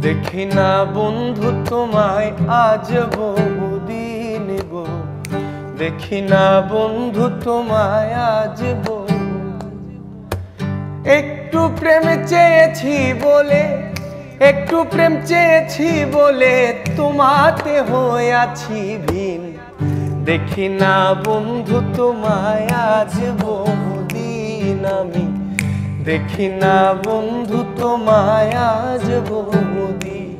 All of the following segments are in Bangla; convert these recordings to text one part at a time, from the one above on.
দেখি না বন্ধু তোমায় আজ বহুদিন গো, দেখি না বন্ধু তোমায় আজ একটু প্রেম চেয়েছি বলে, একটু প্রেম চেয়েছি বলে তোমাতে হয়েছি ভিন। দেখি না বন্ধু তোমায় আজ বহুদিন আমি, দেখি না বন্ধু তোমায় আজ বহুদিন।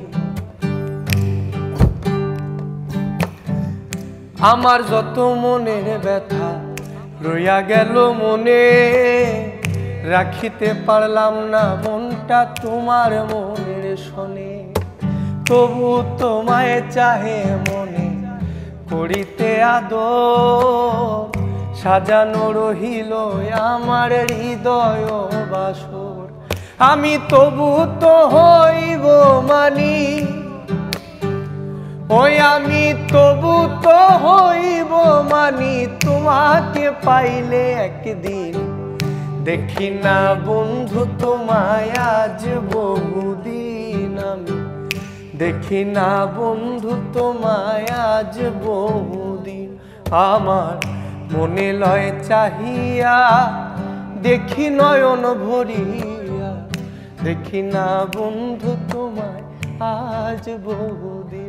আমার যত মনের ব্যথা রইয়া গেল মনে, রাখিতে পারলাম না মনটা তোমার মনের শোনে। তবু তোমায় চাহে মনে করিতে আদর, সাজানো রহিল আমার হৃদয় বাসর। আমি তবু তো হইব মানি, ওই আমি তবু তো হইব মানি তোমাকে পাইলে একদিন। দেখি না বন্ধু তোমায় আজ বহুদিন আমি, দেখি না বন্ধু তোমায় আজ বহুদিন। আমার মনে লয় চাহিয়া দেখি নয়ন ভরিয়া, দেখি না বন্ধু তোমায় আজ বহুদিন।